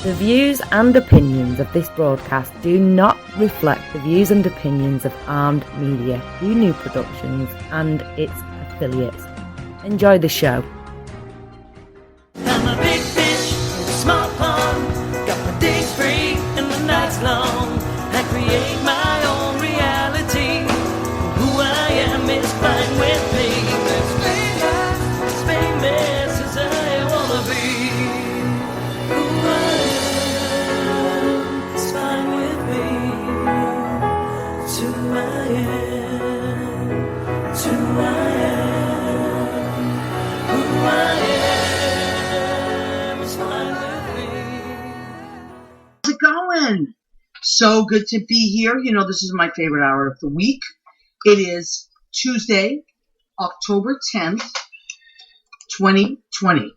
The views and opinions of this broadcast do not reflect the views and opinions of Armed Media, New Productions, and its affiliates. Enjoy the show. I'm a big fish in a small pond. Got my days free and the nights long. I create my own reality. Who I am is fine with me. As famous as I wanna be. Who I am is fine with me. It's who I am. It's who I am. Who I am is fine with me. How's it going? So good to be here. You know, this is my favorite hour of the week. It is Tuesday, October 10th, 2020.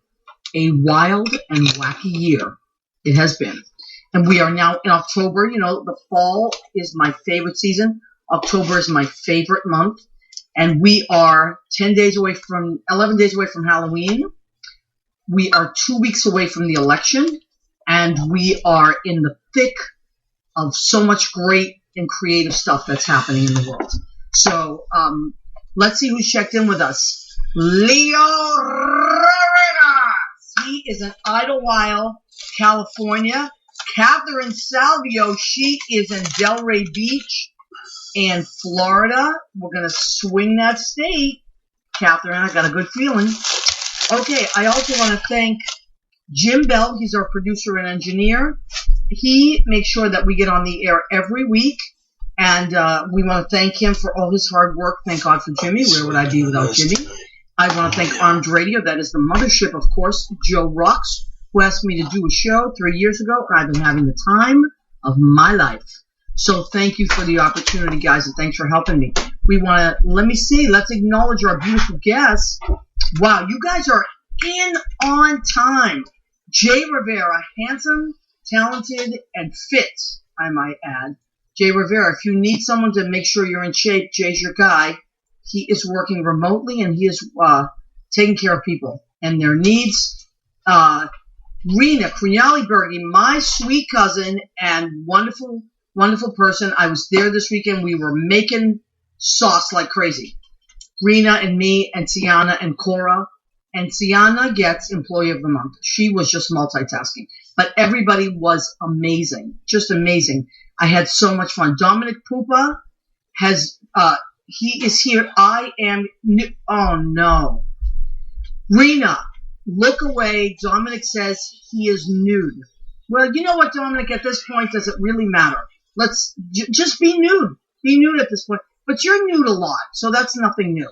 A wild and wacky year it has been. And we are now in October. You know, the fall is my favorite season. October is my favorite month. And we are 11 days away from Halloween. We are 2 weeks away from the election. And we are in the thick of so much great and creative stuff that's happening in the world. So let's see who's checked in with us. Leo Rivera. He is in Idlewild, California. Catherine Salvio, she is in Delray Beach in Florida. We're going to swing that state. Catherine, I got a good feeling. Okay, I also want to thank Jim Bell. He's our producer and engineer. He makes sure that we get on the air every week, and we want to thank him for all his hard work. Thank God for Jimmy. Where would I be without Jimmy? I want to thank Armed Radio. That is the mothership, of course. Joe Rocks, who asked me to do a show 3 years ago, and I've been having the time of my life. So thank you for the opportunity, guys, and thanks for helping me. We want to, let's acknowledge our beautiful guests. Wow, you guys are in on time. Jay Rivera, handsome, talented, and fit, I might add. Jay Rivera, if you need someone to make sure you're in shape, Jay's your guy. He is working remotely, and he is taking care of people and their needs. Rena Krinyali-Berge, my sweet cousin and wonderful, wonderful person. I was there this weekend. We were making sauce like crazy. Rena and me and Tiana and Cora. And Tiana gets Employee of the Month. She was just multitasking. But everybody was amazing. Just amazing. I had so much fun. Dominic Pupa he is here. I am, oh no. Rena, look away. Dominic says he is nude. Well, you know what, Dominic, at this point, does it really matter? Let's just be nude. Be nude at this point. But you're nude a lot, so that's nothing new.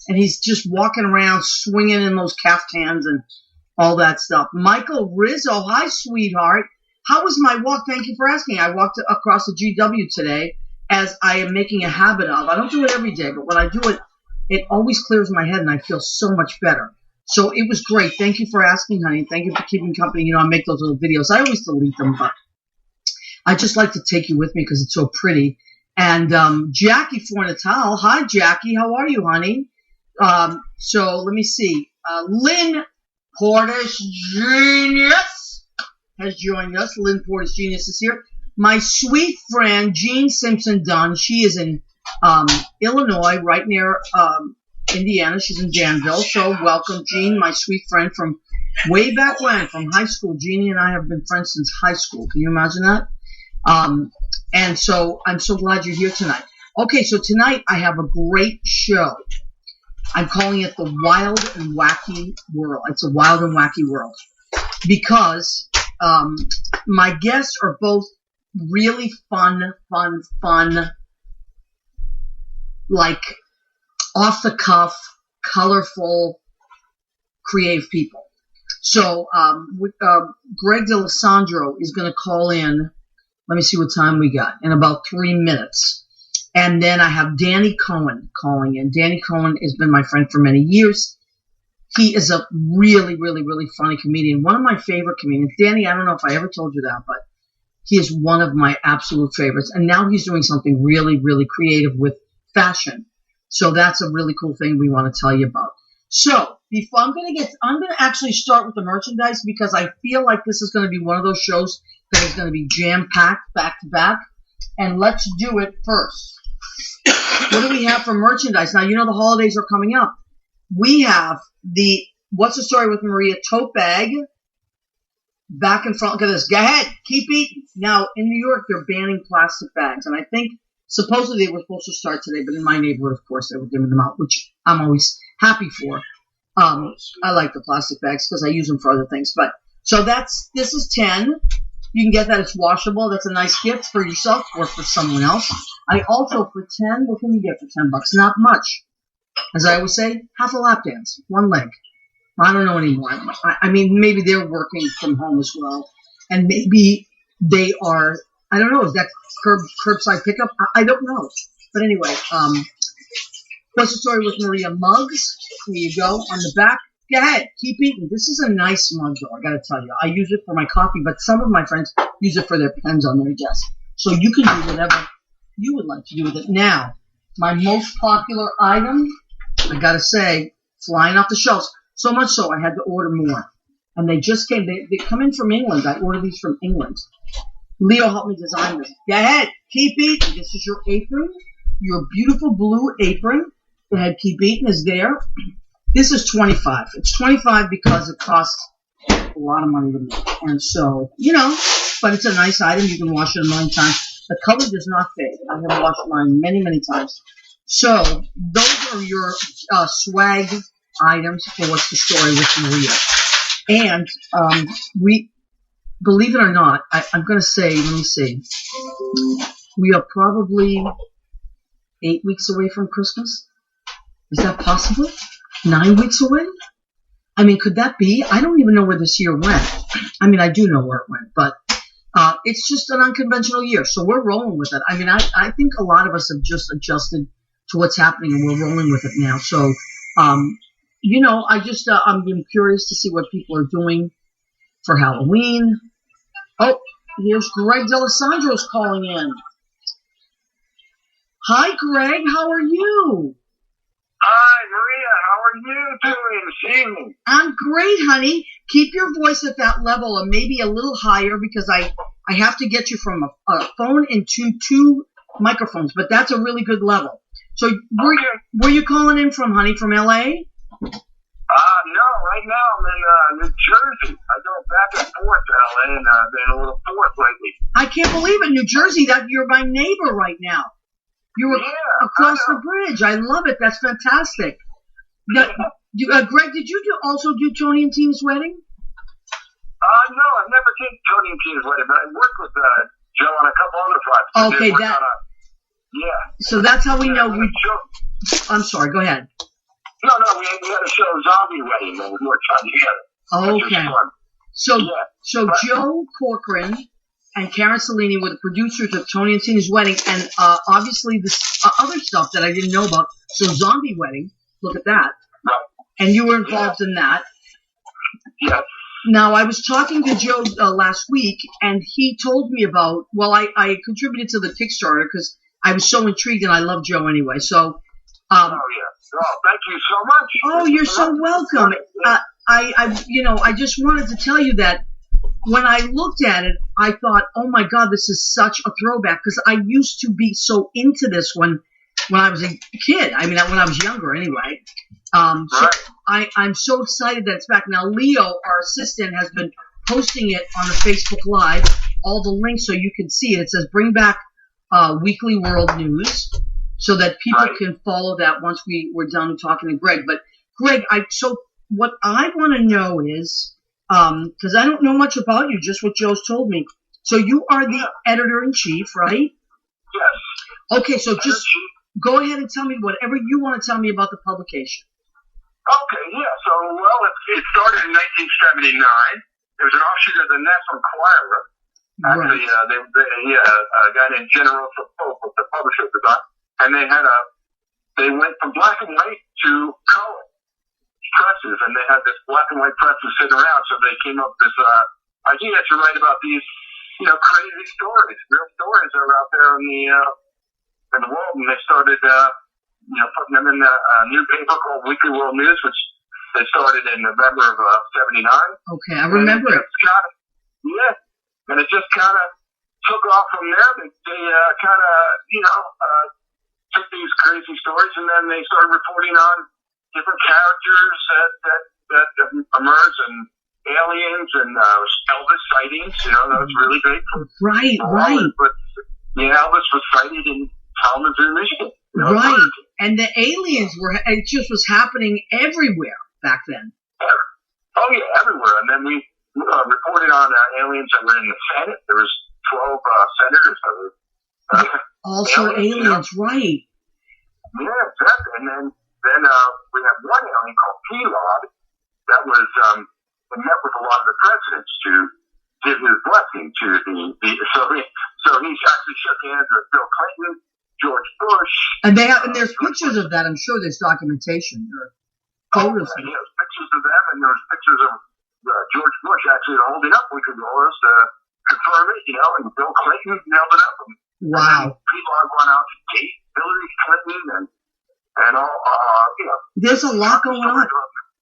And he's just walking around swinging in those caftans and all that stuff. Michael Rizzo, hi, sweetheart. How was my walk? Thank you for asking. I walked across the GW today, as I am making a habit of. I don't do it every day, but when I do it, it always clears my head, and I feel so much better. So it was great. Thank you for asking, honey. Thank you for keeping company. You know, I make those little videos. I always delete them, but I just like to take you with me because it's so pretty. And Jackie Fornatal. Hi, Jackie. How are you, honey? So let me see. Lynn Portis Genius has joined us. Lynn Portis Genius is here. My sweet friend Jean Simpson Dunn. She is in Illinois, right near Indiana. She's in Danville. So welcome, Jean, my sweet friend from way back when, from high school. Jeannie and I have been friends since high school. Can you imagine that? And so I'm so glad you're here tonight. Okay, so tonight I have a great show. I'm calling it the Wild and Wacky World. It's a wild and wacky world because my guests are both really fun, like off the cuff, colorful, creative people. So Greg Alessandro is going to call in. Let me see what time we got. In about 3 minutes. And then I have Danny Cohen calling in. Danny Cohen has been my friend for many years. He is a really, really, really funny comedian. One of my favorite comedians. Danny, I don't know if I ever told you that, but he is one of my absolute favorites. And now he's doing something really, really creative with fashion. So that's a really cool thing we want to tell you about. So before I'm gonna actually start with the merchandise because I feel like this is gonna be one of those shows that is gonna be jam-packed back to back. And let's do it first. What do we have for merchandise? Now, you know the holidays are coming up. We have the What's the Story with Maria tote bag. Back and front. Look at this. Go ahead. Keep eating. Now, in New York, they're banning plastic bags. And I think supposedly they were supposed to start today, but in my neighborhood, of course, they were giving them out, which I'm always happy for. I like the plastic bags because I use them for other things. But so this is 10. You can get that. It's washable. That's a nice gift for yourself or for someone else. I also, for 10, what can you get for $10? Not much. As I always say, half a lap dance, one leg. I don't know anymore. I mean, maybe they're working from home as well. And maybe they are, I don't know, is that curbside pickup? I don't know. But anyway, What's the Story with Maria mugs? There you go. On the back. Go ahead. Keep eating. This is a nice mug, though, I got to tell you. I use it for my coffee, but some of my friends use it for their pens on their desk. So you can do whatever you would like to do with it. Now, my most popular item, I got to say, flying off the shelves. So much so, I had to order more. And they just came. They come in from England. I ordered these from England. Leo helped me design them. Go ahead. Keep eating. This is your apron. Your beautiful blue apron. Go ahead. Keep eating is there. This is $25. It's $25 because it costs a lot of money to make. And so, but it's a nice item. You can wash it a million times. The color does not fade. I have washed mine many, many times. So those are your swag items for What's the Story with Maria. And we, believe it or not, I'm going to say, let me see, we are probably 8 weeks away from Christmas. Is that possible? 9 weeks away? I mean, could that be? I don't even know where this year went. I mean, I do know where it went, but it's just an unconventional year, so we're rolling with it. I mean, I think a lot of us have just adjusted to what's happening, and we're rolling with it now. So, I'm curious to see what people are doing for Halloween. Oh, here's Greg Alessandro's calling in. Hi, Greg. How are you? Hi, Maria. How are you doing this evening? I'm great, honey. Keep your voice at that level and maybe a little higher because I have to get you from a phone into two microphones, but that's a really good level. So where you calling in from, honey? From L.A.? No, right now I'm in New Jersey. I go back and forth to L.A. and been a little forth lately. I can't believe it, New Jersey. That you're my neighbor right now. You're across the bridge. I love it. That's fantastic. Greg, did you also do Tony and Tina's wedding? No, I've never seen Tony and Tina's wedding, but I worked with Joe on a couple other projects. Okay, yeah. So that's how we know we. I'm sorry. Go ahead. No, we had a show, Zombie Wedding, that we worked on together. Okay. So Joe Corcoran and Karen Cellini were the producers of Tony and Tina's wedding, and obviously this other stuff that I didn't know about. So Zombie Wedding, look at that. Right. And you were involved in that. Yes. Now, I was talking to Joe last week, and he told me about, I contributed to the Kickstarter because I was so intrigued, and I love Joe anyway. So, oh, yeah. Oh, thank you so much. Oh, you're so welcome. I just wanted to tell you that when I looked at it, I thought, oh my God, this is such a throwback because I used to be so into this when I was a kid. I mean, when I was younger anyway. So I'm so excited that it's back. Now, Leo, our assistant, has been posting it on the Facebook Live, all the links so you can see it. It says bring back weekly world news so that people can follow that once we're done talking to Greg. But Greg, so what I want to know is, because I don't know much about you, just what Joe's told me. So you are the editor-in-chief, right? Yes. Okay, so just go ahead and tell me whatever you want to tell me about the publication. Okay, yeah. So, it started in 1979. It was an offshoot of the National Enquirer. Actually, a guy named General Pope was the publisher at the time. And they went from black and white to color presses, and they had this black and white presses sitting around, so they came up with this idea to write about these, crazy stories, real stories that are out there in the world, and they started, putting them in a new paper called Weekly World News, which They started in November of '79. Okay, I remember it. And it just kind of took off from there. They kind of, took these crazy stories, and then they started reporting on different characters that emerged, and aliens, and Elvis sightings. That was really big. Right. But Elvis was sighted in Kalamazoo, Michigan. Right, and the aliens it just was happening everywhere back then. Oh, yeah, everywhere. And then we reported on aliens that were in the Senate. There was 12 senators that were also aliens, right. Yeah, exactly. And then we have one alien called P-Lod that was met with a lot of the presidents to give his blessing to so he actually shook hands with Bill Clinton, George Bush. And there's pictures of that. I'm sure there's documentation or photos. There's pictures of them, and there's pictures of George Bush actually holding up whistle-blowers to confirm it, and Bill Clinton nailed it up. Wow. People are going out to date Hillary Clinton and all, There's a lot going on.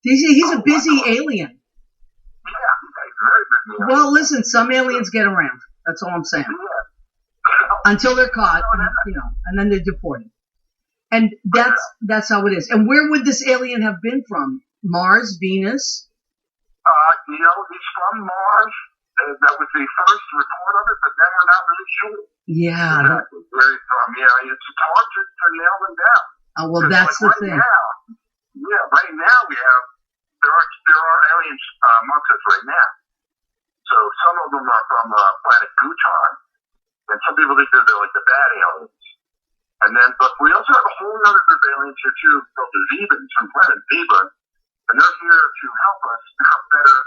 He's a busy alien. Yeah, he's very busy. Well, listen, some aliens get around. That's all I'm saying. Yeah. Until they're caught, and then they're deported. And that's how it is. And where would this alien have been from? Mars, Venus? He's from Mars. That was the first report of it, but then we're not really sure. Yeah. Exactly where he's from. Yeah, it's hard to nail them down. Oh, well, that's the thing. Right now there are aliens amongst us right now. So some of them are from planet Guton, and some people think they're like the bad aliens. But we also have a whole other group of aliens here too, called the Zebans from planet Zeba, and they're here to help us become better,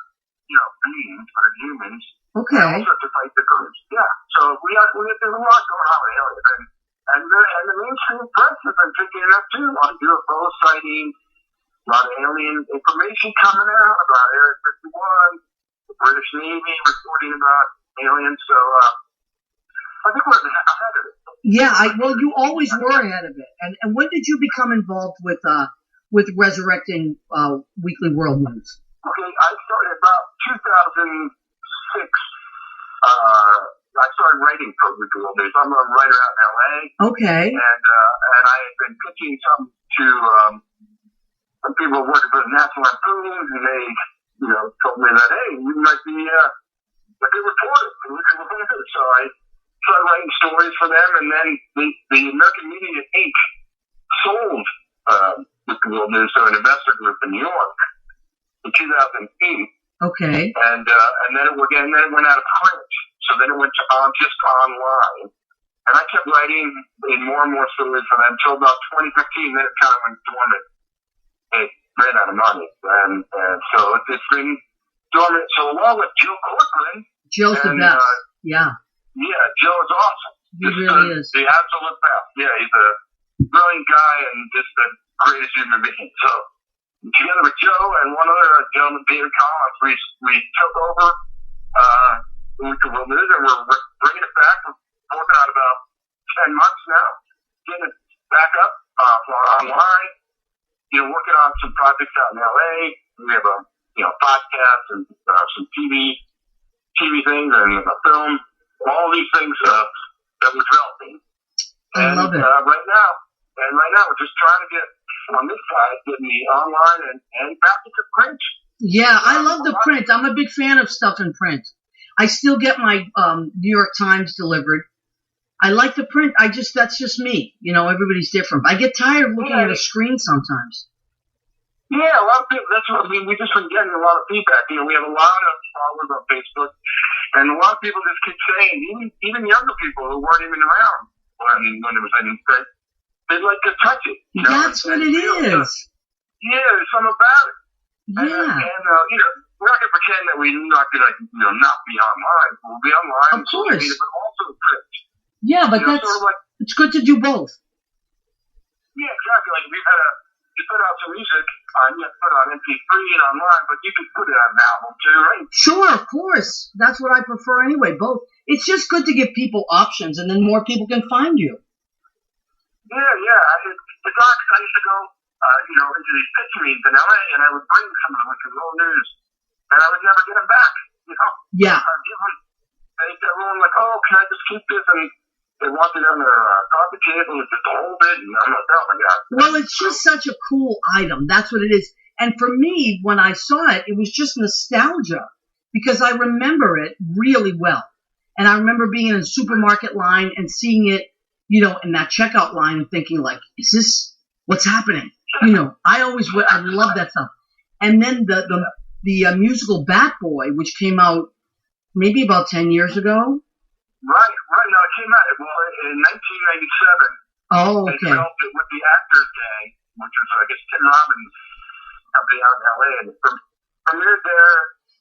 beings, better humans. Okay. And also to fight the birds. Yeah. So there's a lot going on with aliens, and the mainstream press has been picking it up too. A lot of UFO sightings, a lot of alien information coming out about Area 51, the British Navy reporting about aliens. So I think we're ahead of it. Yeah, you always were ahead of it. And when did you become involved with resurrecting Weekly World News? Okay, I started about 2006. I started writing for Weekly World News. I'm a writer out in LA. Okay. And I had been pitching some to some people working for the National Lampoon, and they, told me that, hey, you might be a good reporter for Weekly World News. So I started writing stories for them, and then the American Media Inc. sold Weekly World News to an investor group in New York in 2008. Okay. And then it went out of print. So then it went to just online. And I kept writing in more and more stories for them until about 2015. Then it kind of went dormant. It ran out of money. And so it's been dormant. So along with Joe Corcoran. Joe's the best. Yeah. Yeah, Joe is awesome. He really is. The absolute best. Yeah, he's a brilliant guy and just the greatest human being. So together with Joe and one other gentleman, David Collins, we took over Weekly World News, and we're bringing it back. We're working on about 10 months now, getting it back up online. Working on some projects out in LA. We have a podcast and some TV things and a film. All these things that we're developing. I love it. Right now we're just trying to get on this side, getting the online and back into print. Yeah, I love the print. I'm a big fan of stuff in print. I still get my New York Times delivered. I like the print. That's just me. Everybody's different. I get tired of looking at a screen sometimes. Yeah, a lot of people. That's what we just been getting a lot of feedback. We have a lot of followers on Facebook, and a lot of people just keep saying, even younger people who weren't even around when it was in print, they'd like to touch it. That's what it is. Yeah, there's something about it. Yeah. And we're not going to pretend that we're not going to, not be online. We'll be online. Of course. But also print. Yeah, but that's, sort of like, it's good to do both. Yeah, exactly. Like you put out some music, you have to put it on MP3 and online, but you can put it on an album too, right? Sure, of course. That's what I prefer anyway, both. It's just good to give people options, and then more people can find you. Yeah. The docs, I used to go into these pitch meetings in LA, and I would bring some of them to Roll News, and I would never get them back. Yeah. They get rolling like, oh, can I just keep this? And they want it on their coffee table and just hold it, and I'm like, oh my god. Well, it's just such a cool item. That's what it is. And for me, when I saw it, it was just nostalgia because I remember it really well. And I remember being in a supermarket line and seeing it, in that checkout line and thinking like, is this what's happening? I love that stuff. And then the musical Bat Boy, which came out maybe about 10 years ago. Right. No, it came out in 1997. Oh, okay. They filmed it with the Actors Gang, which was, I guess, Tim Robbins' company out in LA, and it premiered there,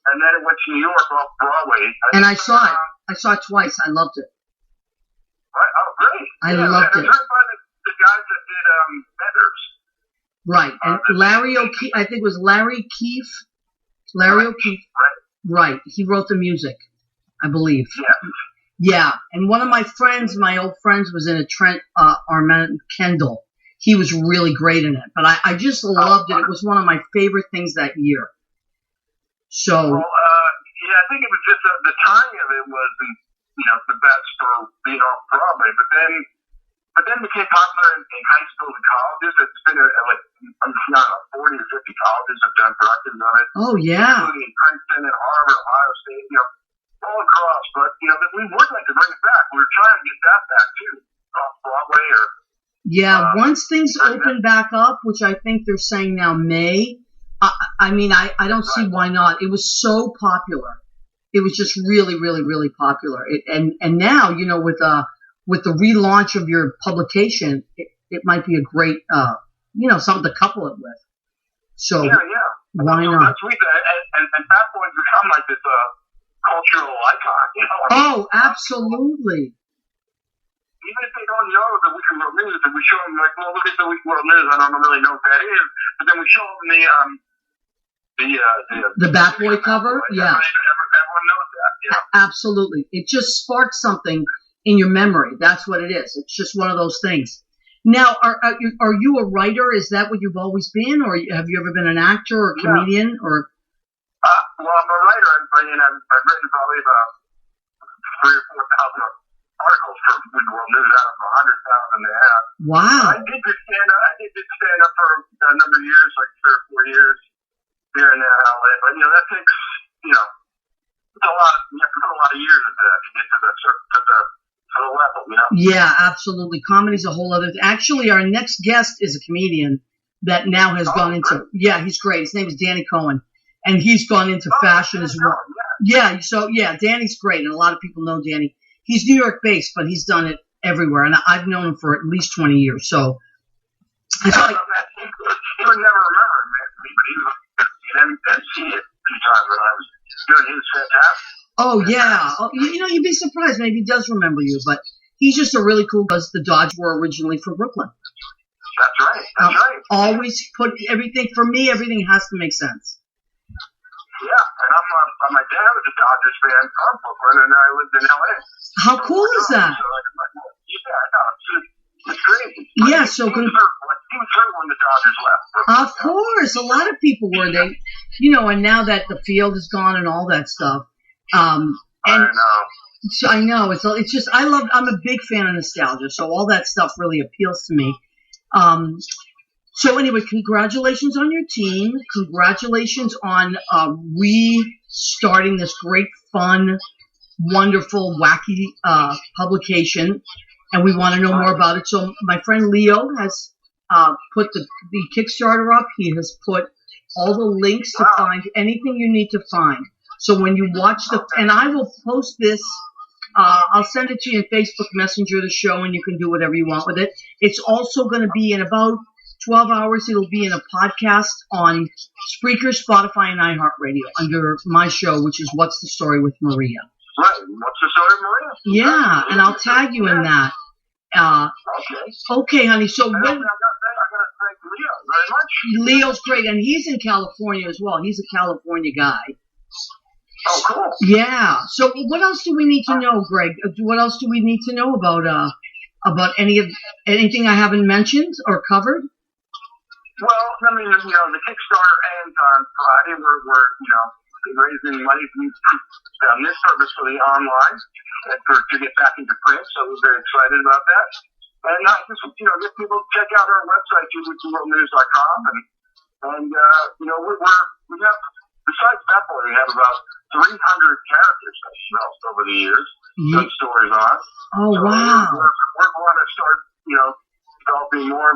and then it went to New York off Broadway. And I saw it. I saw it twice. I loved it. Right. Oh, great. I loved it. It was written by the guys that did Feathers. Right. And Larry O'Keefe, I think it was Larry Keefe. O'Keefe. Right. He wrote the music, I believe. Yeah. And one of my old friends, was in it, Trent Armand Kendall. He was really great in it. But I just loved it. It was one of my favorite things that year. So. Well, I think it was just the timing of it wasn't, the best for being off Broadway. But then became popular in high schools and colleges. It's been like, I'm not 40 or 50 colleges have done productions of it. Oh, yeah. Including Princeton and Harvard, Ohio State, all across. But, we would like to bring it back. We were trying to get that back, too, off Broadway or. Yeah, once things open back up, which I think they're saying now May, I don't see why not. It was so popular. It was just really, really, really popular. And now, with the relaunch of your publication, it might be a great, something to couple it with. So why not? That's sweet. And Fat Boys become like this cultural icon. Oh, absolutely. Even if they don't know the Weekly World News, and we show them like, well, look at the Weekly World News. I don't really know what that is, but then we show them the Bat Boy cover. Yeah, everyone knows that. Absolutely. It just sparks something in your memory. That's what it is. It's just one of those things. Now, are you a writer? Is that what you've always been, or have you ever been an actor or a comedian? Or well, I'm a writer. I've written probably about 3,000 or 4,000 articles for Weekly World News out of 100,000 they have. Wow. I did stand up for a number of years, like 3 or 4 years here in LA. But that takes it's a lot. You have to put a lot of years into that to get to the level. Yeah, absolutely. Comedy's a whole other thing. Actually, our next guest is a comedian that now has gone into. Great. Yeah, he's great. His name is Danny Cohen, and he's gone into fashion as well. Yeah. So Danny's great, and a lot of people know Danny. He's New York based, but he's done it everywhere, and I've known him for at least 20 years. So I feel like he would never remember me, but he was see it a few times when I was doing his fantastic. Oh yeah, you'd be surprised. Maybe he does remember you, but he's just a really cool. Because the Dodgers were originally from Brooklyn. That's right. Always put everything for me. Everything has to make sense. Yeah, and my dad was a Dodgers fan from Brooklyn, and I lived in LA. How cool is that? It's crazy. Yeah, so he was hurt when the Dodgers left. Of course, a lot of people were. And now that the field is gone and all that stuff. I know. So I know it's just I'm a big fan of nostalgia, so all that stuff really appeals to me. So anyway, congratulations on your team. Congratulations on restarting this great, fun, wonderful, wacky publication. And we want to know more about it. So my friend Leo has put the Kickstarter up. He has put all the links to find anything you need to find. So when you watch and I will post this, I'll send it to you in Facebook Messenger, the show, and you can do whatever you want with it. It's also going to be in about 12 hours. It'll be in a podcast on Spreaker, Spotify, and iHeartRadio under my show, which is What's the Story with Maria. Right. What's the Story, Maria? Yeah, and I'll tag you in that. Okay, honey. So I got to thank Leo very much. Leo's great, and he's in California as well. He's a California guy. Oh, cool. Yeah. So what else do we need to know, Greg? What else do we need to know about anything I haven't mentioned or covered? Well, I mean, you know, the Kickstarter ends on Friday. We're you know, raising money on this service for the online and to get back into print. So we're very excited about that. And just, you know, get people to check out our website, UWCWorldNews.com, and you know, we have, besides that point, we have about 300 characters that developed over the years, done stories on. Oh, so wow. We're going to start, you know, developing more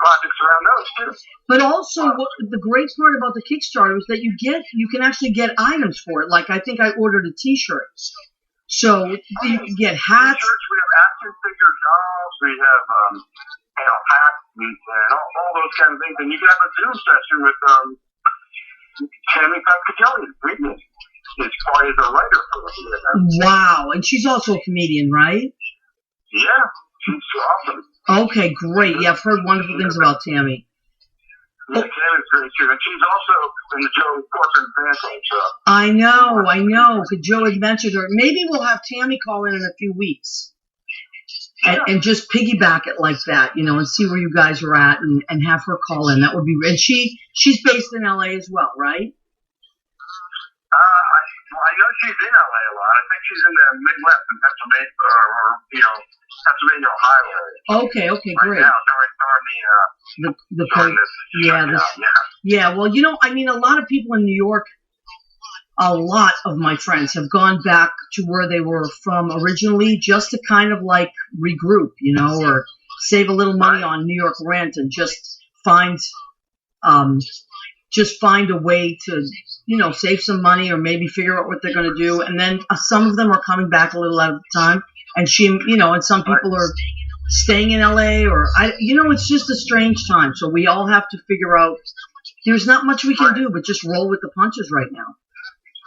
projects around those too. But also, the great part about the Kickstarter is that you can actually get items for it. Like, I think I ordered a T-shirt. So you can get hats. T-shirts, we have action figure dolls, we have, you know, hats, and all those kind of things. And you can have a Zoom session with Tammy Pescatelli. Is part of the writer for the event. Wow. And she's also a comedian, right? Yeah, she's awesome. Okay, great. Yeah, I've heard wonderful things about Tammy. Yeah, Tammy's great too. And she's also in the Joe Corcoran fan club. So. I know. Because Joe had mentioned her. Maybe we'll have Tammy call in a few weeks. And just piggyback it like that, you know, and see where you guys are at and have her call in. That would be, and she's based in LA as well, right? I know she's in LA a lot. I think she's in the Midwest in Pennsylvania, or you know, Pennsylvania, Ohio area. Okay, great. Right now, during Yeah. Well, you know, I mean, a lot of people in New York, a lot of my friends have gone back to where they were from originally, just to kind of like regroup, you know, or save a little money on New York rent and just find a way to, you know, save some money or maybe figure out what they're going to do. And then some of them are coming back a little at a time. And and some people are staying in LA you know, it's just a strange time. So we all have to figure out, there's not much we can do, but just roll with the punches right now.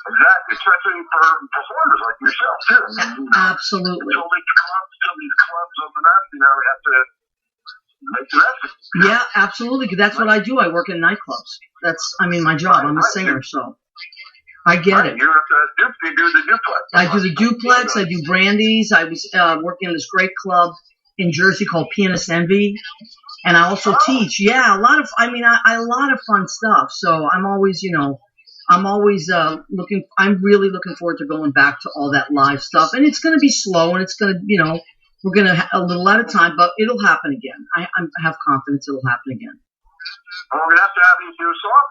Exactly, especially for performers like yourself too. I mean, absolutely. Until these clubs open up, you know, we have to make the rest. Yeah, absolutely. Because that's what I do. I work in nightclubs. That's, I mean, my job. I'm a singer, so I get it. You do the duplex. I do the duplex. I do Brandy's. I was working in this great club in Jersey called Pianist Envy, and I also teach. Yeah, a lot of fun stuff. So I'm always, you know, I'm really looking forward to going back to all that live stuff. And it's going to be slow, and it's going to, you know, we're going to a little at a time, but it'll happen again. I have confidence it'll happen again. Well, we're going to have you do songs.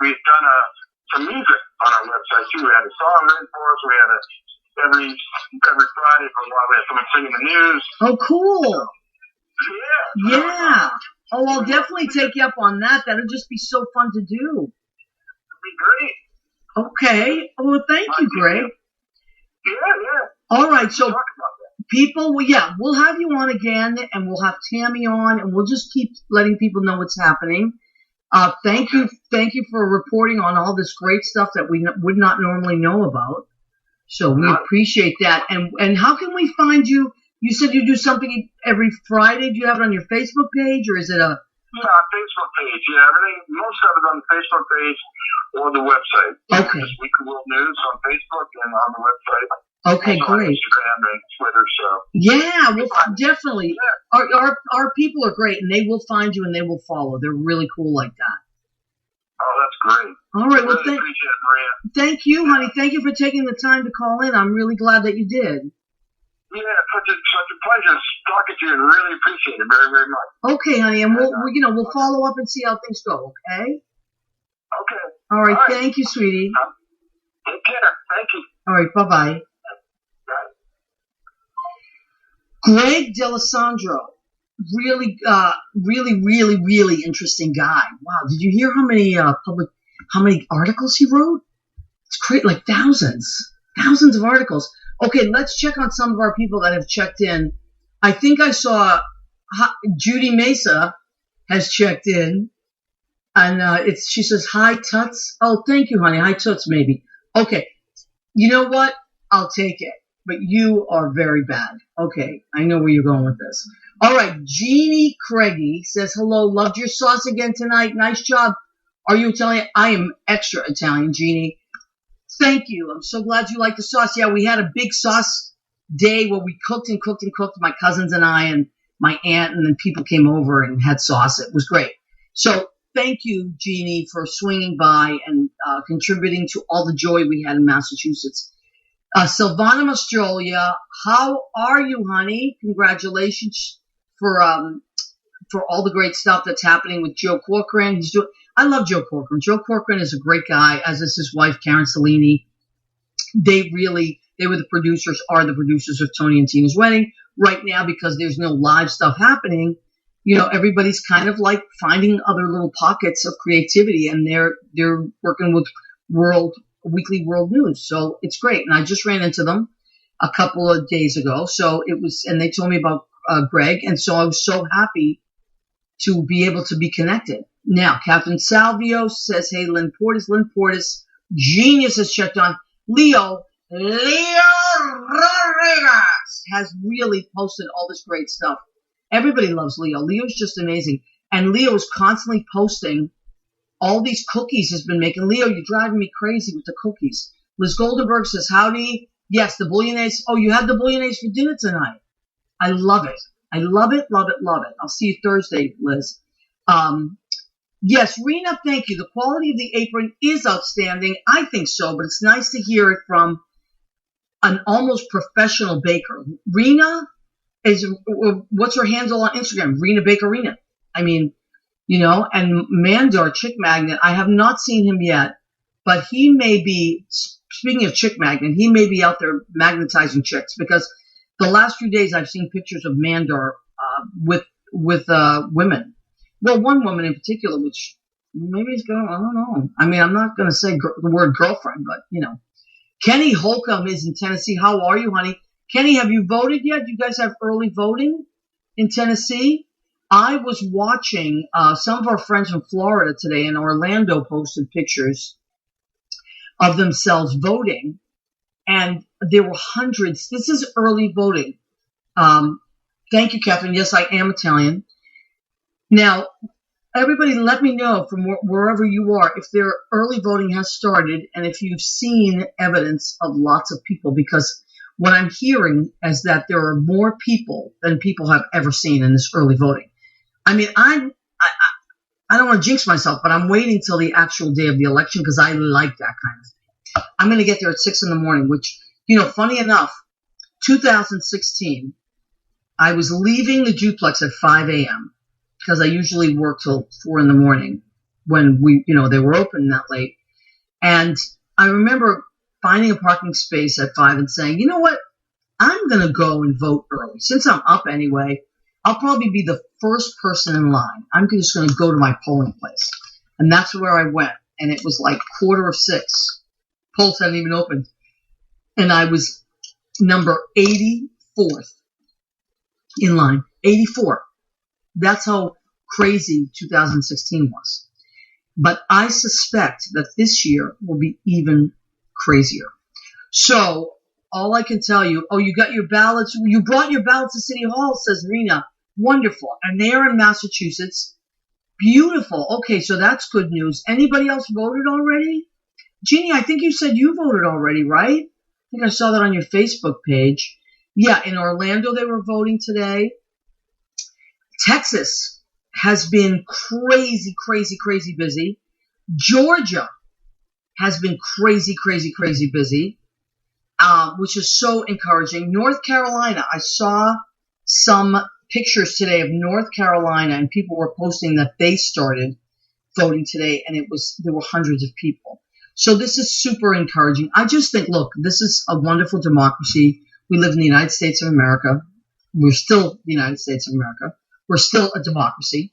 We've done some music on our website too. We had a song written for us. We had every Friday for a while we had someone singing the news. Oh, cool. Yeah. Oh, I'll definitely take you up on that. That'll just be so fun to do. It'd be great. Okay. Oh, well, thank you, Greg. Yeah. All right. So people, we'll have you on again, and we'll have Tammy on, and we'll just keep letting people know what's happening. Thank you for reporting on all this great stuff that we would not normally know about. So we appreciate that. And how can we find you? You said you do something every Friday. Do you have it on your Facebook page, or is it a? Yeah, Facebook page. Yeah, everything. Most of it on the Facebook page or the website. Okay. Just Weekly World News on Facebook and on the website. Okay, also great. On Instagram and Twitter. So. Yeah, well, definitely. Yeah. Our people are great, and they will find you and they will follow. They're really cool like that. Oh, that's great. All right. Well, appreciate it, Maria. Thank you, honey. Thank you for taking the time to call in. I'm really glad that you did. Yeah, such a pleasure talking to you, and really appreciate it very, very much. Okay, honey, and we'll follow up and see how things go. Okay. Okay. All right. Thank you, sweetie. Take care. Thank you. All right. Bye-bye. Greg D'Alessandro, really, really interesting guy. Wow, did you hear how many articles he wrote? It's great, like thousands of articles. Okay, let's check on some of our people that have checked in. I think I saw Judy Mesa has checked in, and she says hi Tuts. Oh, thank you, honey. Hi Tuts, maybe. Okay, you know what? I'll take it. But you are very bad. Okay, I know where you're going with this. All right, Jeannie Craigie says, hello, loved your sauce again tonight. Nice job. Are you Italian? I am extra Italian, Jeannie. Thank you. I'm so glad you like the sauce. Yeah, we had a big sauce day where we cooked, my cousins and I, and my aunt, and then people came over and had sauce. It was great. So thank you, Jeannie, for swinging by and contributing to all the joy we had in Massachusetts. Sylvana Mastrolia, how are you, honey? Congratulations for all the great stuff that's happening with Joe Corcoran. I love Joe Corcoran. Joe Corcoran is a great guy, as is his wife, Karen Cellini. They were the producers of Tony and Tina's wedding. Right now, because there's no live stuff happening, everybody's kind of like finding other little pockets of creativity, and they're working with Weekly World News. So it's great. And I just ran into them a couple of days ago. So and they told me about Greg. And so I was so happy to be able to be connected. Now, Catherine Salvio says, hey, Lynn Portis, genius has checked on. Leo Rodriguez has really posted all this great stuff. Everybody loves Leo. Leo's just amazing. And Leo is constantly posting all these cookies he's been making. Leo, you're driving me crazy with the cookies. Liz Goldenberg says, howdy. Yes, the bouillabaisse. Oh, you had the bouillabaisse for dinner tonight. I love it. I love it, love it, love it. I'll see you Thursday, Liz. Yes, Rena, thank you. The quality of the apron is outstanding. I think so, but it's nice to hear it from an almost professional baker. Rena what's her handle on Instagram? Rena Bakerina. I mean, and Mandar Chick Magnet, I have not seen him yet, but he may be, speaking of Chick Magnet, he may be out there magnetizing chicks, because the last few days I've seen pictures of Mandar with women. Well, one woman in particular, which maybe is going, I don't know. I mean, I'm not going to say the word girlfriend, but, Kenny Holcomb is in Tennessee. How are you, honey? Kenny, have you voted yet? You guys have early voting in Tennessee? I was watching some of our friends from Florida today, and Orlando posted pictures of themselves voting, and there were hundreds. This is early voting. Thank you, Catherine. Yes, I am Italian. Now, everybody let me know from wherever you are if their early voting has started and if you've seen evidence of lots of people, because what I'm hearing is that there are more people than people have ever seen in this early voting. I mean, I don't want to jinx myself, but I'm waiting till the actual day of the election because I like that kind of thing. I'm going to get there at 6 a.m, which, funny enough, 2016, I was leaving the duplex at 5 a.m. because I usually work till 4 a.m. when they were open that late. And I remember finding a parking space at 5 and saying, you know what? I'm going to go and vote early. Since I'm up anyway, I'll probably be the first person in line. I'm just going to go to my polling place. And that's where I went. And it was like 5:45. Polls hadn't even opened. And I was number 84th in line. 84. That's how crazy 2016 was. But I suspect that this year will be even crazier. So all I can tell you, you got your ballots. You brought your ballots to City Hall, says Rena. Wonderful. And they are in Massachusetts. Beautiful. Okay, so that's good news. Anybody else voted already? Jeannie, I think you said you voted already, right? I think I saw that on your Facebook page. Yeah, in Orlando they were voting today. Texas has been crazy, crazy, crazy busy. Georgia has been crazy, crazy, crazy busy, which is so encouraging. North Carolina, I saw some pictures today of North Carolina, and people were posting that they started voting today, and there were hundreds of people. So this is super encouraging. I just think, look, this is a wonderful democracy. We live in the United States of America. We're still the United States of America. We're still a democracy,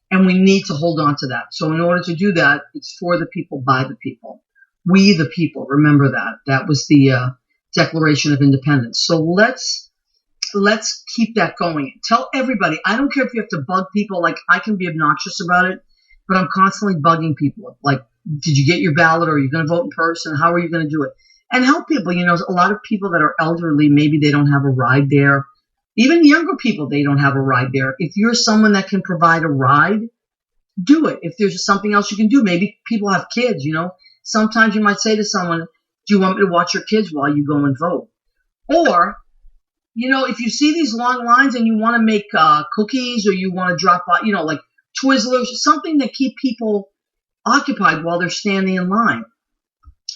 and we need to hold on to that. So in order to do that, it's for the people, by the people. We the people, remember that. That was the Declaration of Independence. So let's keep that going. Tell everybody. I don't care if you have to bug people. Like, I can be obnoxious about it, but I'm constantly bugging people. Like, did you get your ballot? Or are you going to vote in person? How are you going to do it? And help people. A lot of people that are elderly, maybe they don't have a ride there. Even younger people, they don't have a ride there. If you're someone that can provide a ride, do it. If there's something else you can do, maybe people have kids, Sometimes you might say to someone, do you want me to watch your kids while you go and vote? Or if you see these long lines and you want to make cookies or you want to drop out, like Twizzlers, something that keep people occupied while they're standing in line.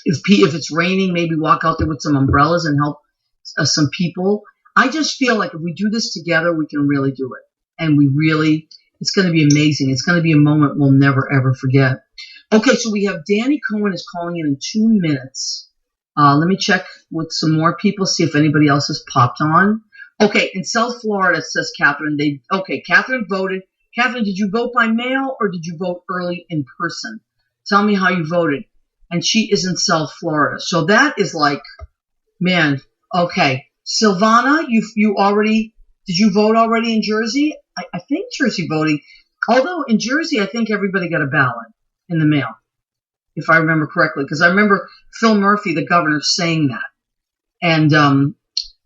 If it's raining, maybe walk out there with some umbrellas and help some people. I just feel like if we do this together, we can really do it. And it's going to be amazing. It's going to be a moment we'll never, ever forget. Okay, so we have Danny Cohen is calling in 2 minutes. Let me check with some more people, see if anybody else has popped on. Okay, in South Florida, says Catherine. Catherine voted. Catherine, did you vote by mail or did you vote early in person? Tell me how you voted. And she is in South Florida. So that is like, man, okay. Silvana, did you vote already in Jersey? I think Jersey voting. Although in Jersey, I think everybody got a ballot in the mail, if I remember correctly. Because I remember Phil Murphy, the governor, saying that.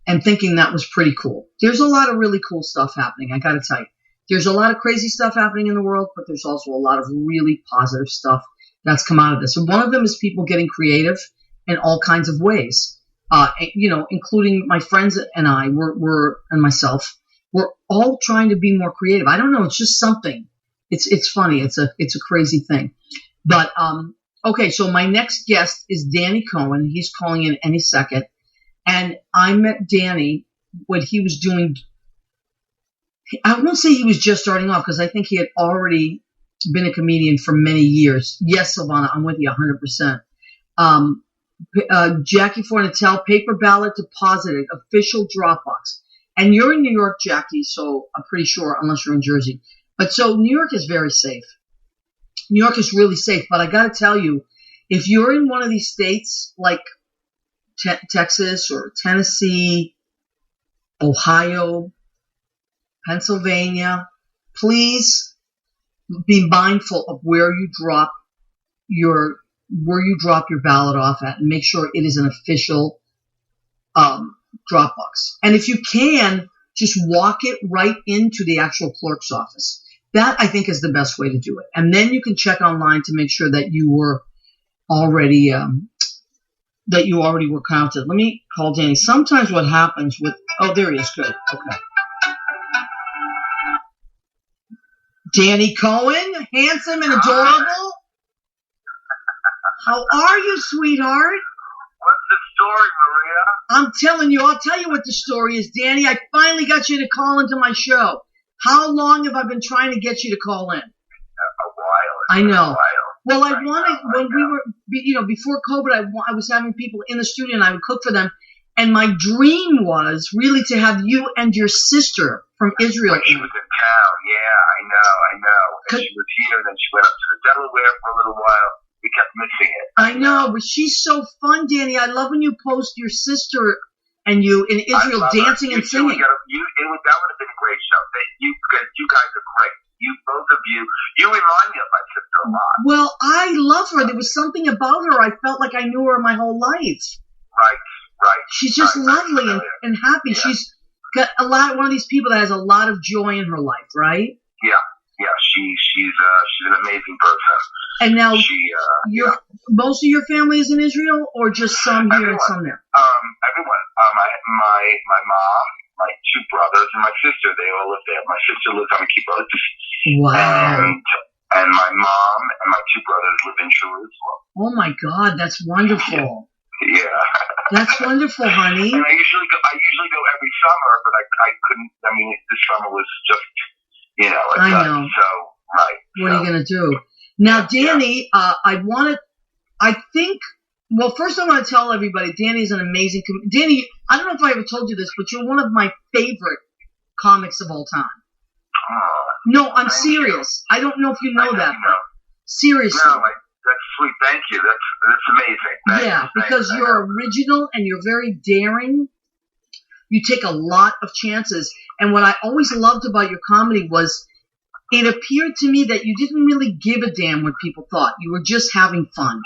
And thinking that was pretty cool. There's a lot of really cool stuff happening, I got to tell you. There's a lot of crazy stuff happening in the world, but there's also a lot of really positive stuff that's come out of this. And one of them is people getting creative in all kinds of ways. Including my friends and I, and myself, we're all trying to be more creative. I don't know. It's just something. It's funny. It's a crazy thing. But, okay. So my next guest is Danny Cohen. He's calling in any second. And I met Danny when he was doing, I won't say he was just starting off because I think he had already been a comedian for many years. Yes, Silvana, I'm with you 100%. Jackie Fornatel, paper ballot deposited, official Dropbox. And you're in New York, Jackie, so I'm pretty sure, unless you're in Jersey. But so New York is very safe. New York is really safe. But I got to tell you, if you're in one of these states like Texas or Tennessee, Ohio, Pennsylvania, please be mindful of where you drop your ballot off at, and make sure it is an official Dropbox. And if you can, just walk it right into the actual clerk's office. That, I think, is the best way to do it. And then you can check online to make sure that you were already were counted. Let me call Danny. Sometimes what happens with there he is. Good. Okay. Danny Cohen, handsome and adorable. How are you, sweetheart? What's the story, Maria? I'm telling you, I'll tell you what the story is, Danny. I finally got you to call into my show. How long have I been trying to get you to call in? A while. I know. A while. Well, I wanted, when we were, before COVID, I was having people in the studio and I would cook for them. And my dream was really to have you and your sister from Israel. When she was in town, yeah, I know. And she was here, then she went up to the Delaware for a little while. We kept missing it. I know, but she's so fun, Danny. I love when you post your sister and you in Israel dancing and singing. That would have been a great show. You guys are great. Both of you remind me of my sister a lot. Well, I love her. There was something about her. I felt like I knew her my whole life. Right. She's just lovely and happy. Yeah. She's got one of these people that has a lot of joy in her life, right? Yeah. She's an amazing person. And now, most of your family is in Israel, or just some here and some there? Everyone. My mom, my two brothers, and my sister. They all live there. My sister lives on a kibbutz. Wow. And my mom and my two brothers live in Jerusalem. Oh my God, that's wonderful. Yeah. That's wonderful, honey. And I usually go every summer, but I couldn't. I mean, this summer was just, I know. So, right. What are you going to do? Now, Danny, first I want to tell everybody, Danny's an amazing Danny, I don't know if I ever told you this, but you're one of my favorite comics of all time. No, I'm serious. I don't know if you know that, but seriously. No, that's sweet. Thank you. That's amazing. Because you're original and you're very daring. You take a lot of chances. And what I always loved about your comedy was it appeared to me that you didn't really give a damn what people thought. You were just having fun.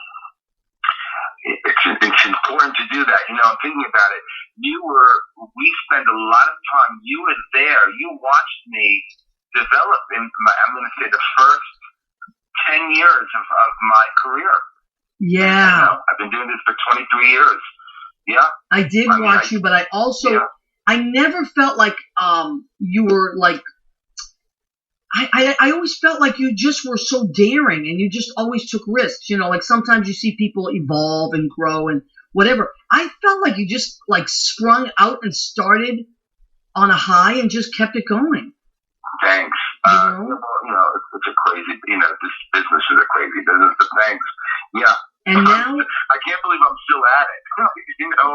It's important to do that. I'm thinking about it. We spent a lot of time. You were there. You watched me develop I'm going to say the first 10 years of my career. Yeah. I've been doing this for 23 years. Yeah. I did watch you, but I also, I never felt like you were like. I always felt like you just were so daring and you just always took risks. You know, like sometimes you see people evolve and grow and whatever. I felt like you just like sprung out and started on a high and just kept it going. Thanks. It's a crazy, this business is a crazy business, but thanks. Yeah. And now, I can't believe I'm still at it.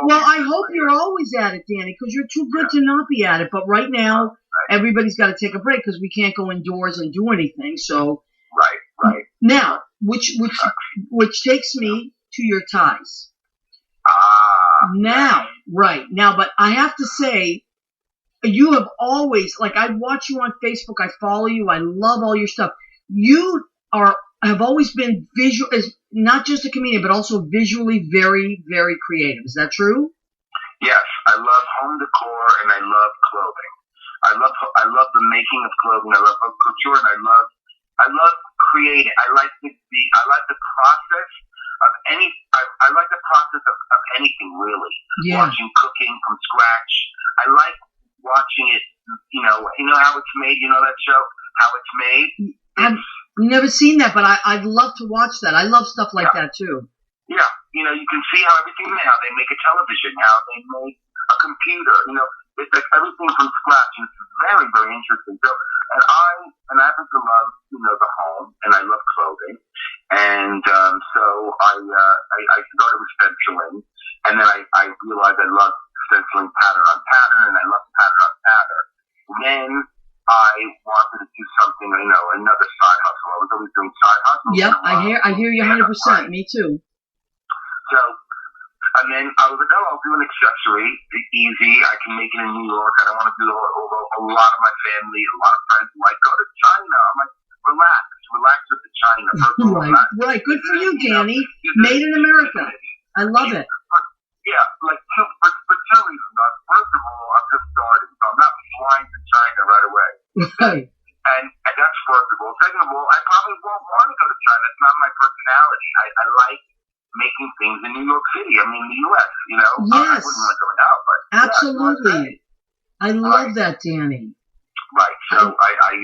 Well, I hope you're always at it, Danny, because you're too good to not be at it. But right now, everybody's got to take a break because we can't go indoors and do anything. So, right. Now, which takes me to your ties. Now, but I have to say, you have always, like, I watch you on Facebook, I follow you, I love all your stuff. You have always been visual, not just a comedian, but also visually very, very creative. Is that true? Yes, I love home decor and I love clothing. I love the making of clothing. I love haute couture and I love creating. I like the process of I like the process of anything really. Yeah. Watching cooking from scratch. I like watching it. You know how it's made. You know that show, How It's Made. I've never seen that, but I'd love to watch that. I love stuff like that too. Yeah, you can see how everything how they make a television, how they make a computer. It's like everything from scratch. And it's very, very interesting. So, and I happen to love the home, and I love clothing, and so I started with stenciling, and then I realized I love stenciling pattern on pattern, and I love pattern on pattern. Then I wanted to do something, another side hustle. I was always doing side hustles. Yep, I hear you 100%. Right? Me too. So, and then I was like, I'll do an accessory. It's easy. I can make it in New York. I don't want to do a lot of my family, a lot of friends like, go to China. I'm like, relax with the China. First of all, right. Good for you, Danny. Made in America. I love it. Yeah, like, for two reasons. First of all, I'm just starting, so I'm not flying to China right away. Right. And that's first of all. Second of all, I probably won't want to go to China. It's not my personality. I like making things in New York City. I mean, the U.S., Yes. I wouldn't want to go out, but... Absolutely. I love that, Danny. Right. So I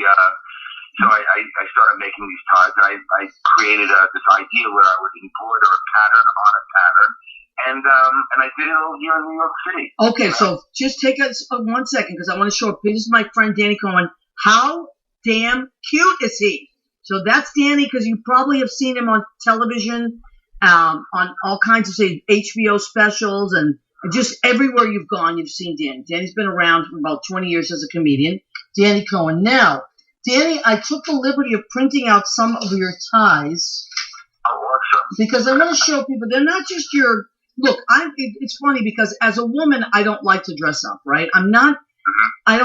started making these ties, and I created this idea where I would embroider a pattern on a pattern, and I did it all here in New York City. Okay, so just take us 1 second, because I want to show up. This is my friend Danny Cohen. How damn cute is he? So that's Danny, because you probably have seen him on television, on all kinds of, say, HBO specials, and just everywhere you've gone, you've seen Danny. Danny's been around for about 20 years as a comedian. Danny Cohen. Now, Danny, I took the liberty of printing out some of your ties. Oh, awesome. Because I want to show people, they're not just your... Look, it's funny because as a woman, I don't like to dress up, right? I'm not... I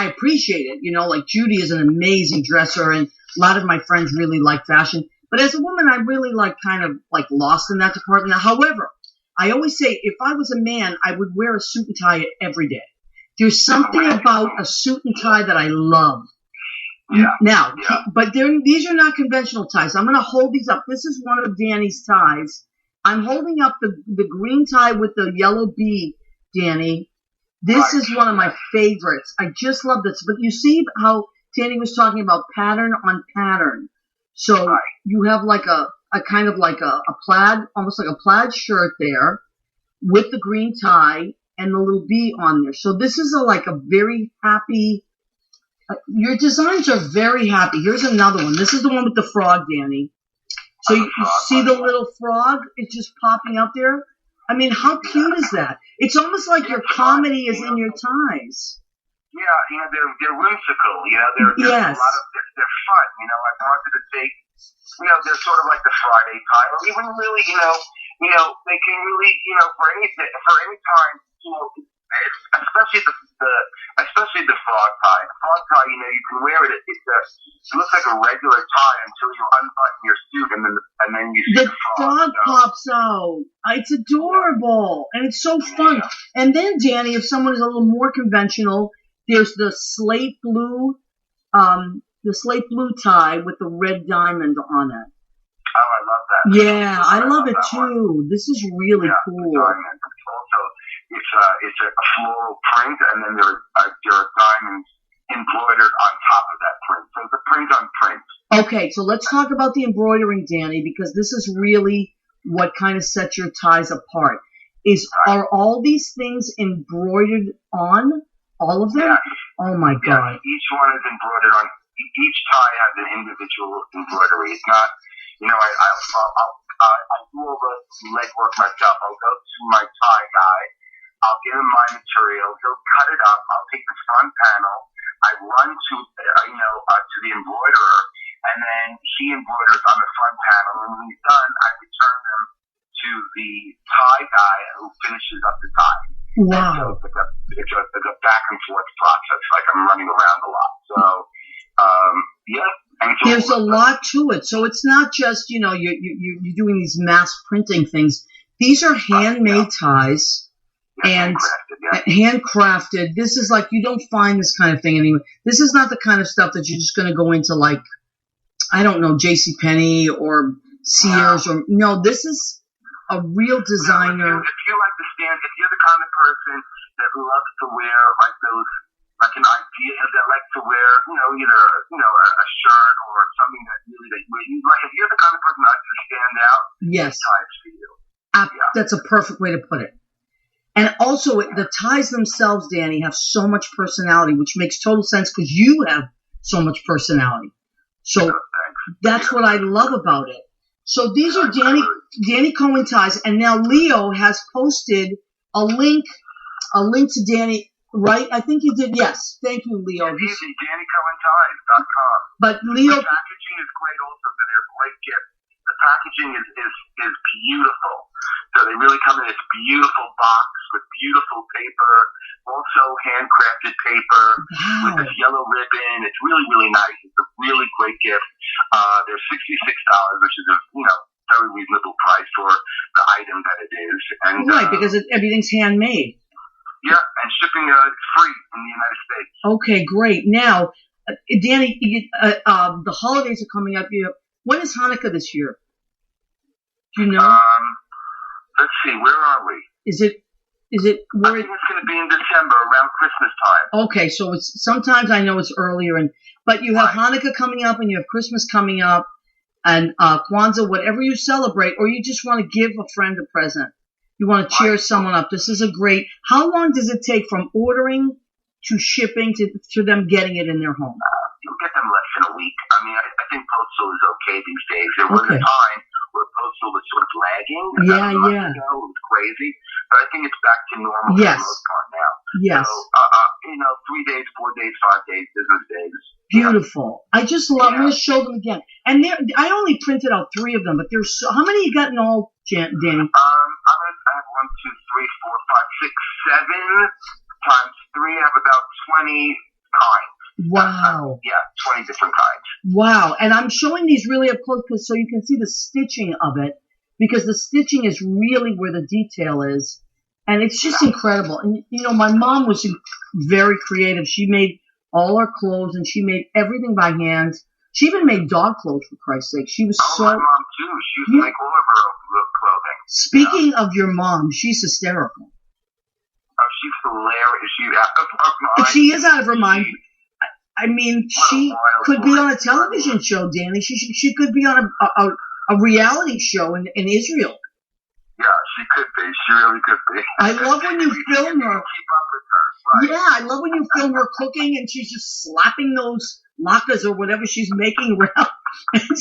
appreciate it. Like Judy is an amazing dresser, and a lot of my friends really like fashion. But as a woman, I really kind of lost in that department. However, I always say if I was a man, I would wear a suit and tie every day. There's something about a suit and tie that I love. Yeah. Now, but these are not conventional ties. I'm going to hold these up. This is one of Danny's ties. I'm holding up the green tie with the yellow bee, Danny. This is one of my favorites. I just love this. But you see how Danny was talking about pattern on pattern. So you have a kind of like a plaid, almost like a plaid shirt there with the green tie and the little bee on there. So this is a very happy, your designs are very happy. Here's another one. This is the one with the frog, Danny. So you see the little frog? It's just popping up there. I mean, how cute is that? It's almost like your comedy is in your ties. Yeah, they're whimsical. They're a lot of they're fun. I wanted to take, they're sort of like the Friday tie, or even really, they can really, for any time, especially the frog tie. The frog tie, you can wear it. It looks like a regular tie until you unbutton your suit, and then you see the frog pops out. It's adorable, and it's so fun. And then, Danny, if someone is a little more conventional, there's the slate blue tie with the red diamond on it. Oh, I love that. Yeah, I love it too. This is really cool. Also, if it's a floral print, and then there are diamonds embroidered on top of that print. So it's a print on print. Okay, so let's talk about the embroidering, Danny, because this is really what kind of sets your ties apart. Are all these things embroidered on all of them? Yes. Oh my God! Each one is embroidered on. Each tie has an individual embroidery. It's not, I do all the legwork myself. I'll go to my tie guy. I'll give him my material. He'll cut it up. I'll take the front panel. I run to the embroiderer, and then he embroiders on the front panel. And when he's done, I return them to the tie guy who finishes up the tie. Wow! So it's a back and forth process. Like I'm running around a lot. So yeah. There's a lot to it. So it's not just you're doing these mass printing things. These are handmade ties. And handcrafted. This is like, you don't find this kind of thing anymore. This is not the kind of stuff that you're just going to go into, like, I don't know, JCPenney or Sears or no. This is a real designer. If you like the stand, if you're the kind of person that loves to wear like those, like an idea that likes to wear, either a shirt or something that really you like. If you're the kind of person that likes to stand out, yes, ties for you. That's a perfect way to put it. And also, the ties themselves, Danny, have so much personality, which makes total sense because you have so much personality. So that's what I love about it. So these are Danny Cohen ties, and now Leo has posted a link to Danny. Right? I think you did. Yes. Thank you, Leo. It's easy. DannyCohenTies.com. But Leo, the packaging is great. Also, they're great gifts. The packaging is beautiful. So they really come in this beautiful box with beautiful paper, also handcrafted paper with this yellow ribbon. It's really, really nice. It's a really great gift. They're $66, which is a very reasonable price for the item that it is. And right, because everything's handmade. Yeah, and shipping is free in the United States. Okay, great. Now, Danny, the holidays are coming up. When is Hanukkah this year? Do you know? Let's see. Where are we? Is it? I think it's going to be in December, around Christmas time. Okay, so it's sometimes I know it's earlier, but you have Hanukkah coming up, and you have Christmas coming up, and Kwanzaa, whatever you celebrate, or you just want to give a friend a present. You want to cheer someone up. This is a great. How long does it take from ordering to shipping to them getting it in their home? You'll get them less than a week. I mean, I think postal is okay these days. There was a time where postal was sort of lagging. It was crazy. But I think it's back to normal for the most part now. Yes. So, 3 days, 4 days, 5 days, business days. Beautiful. I just love. I'm going to show them again. And I only printed out 3 of them, but there's how many you got in all, Danny? I have 1, 2, 3, 4, 5, 6, 7 times 3. I have about 20 kinds. Wow. 20 different kinds. Wow. And I'm showing these really up close so you can see the stitching of it, because the stitching is really where the detail is. And it's just incredible. And, my mom was very creative. She made all our clothes, and she made everything by hand. She even made dog clothes, for Christ's sake. She was so... my mom, too. She used to make all of her clothing. Speaking of your mom, she's hysterical. Oh, she's hilarious. She's out of her mind. She is out of her mind. I mean, she could be on a television show, Danny. She could be on a reality show in Israel. Yeah, she could be. She really could be. I love when you film her. Keep up with her. Right? Yeah, I love when you film her cooking and she's just slapping those latkes or whatever she's making around. And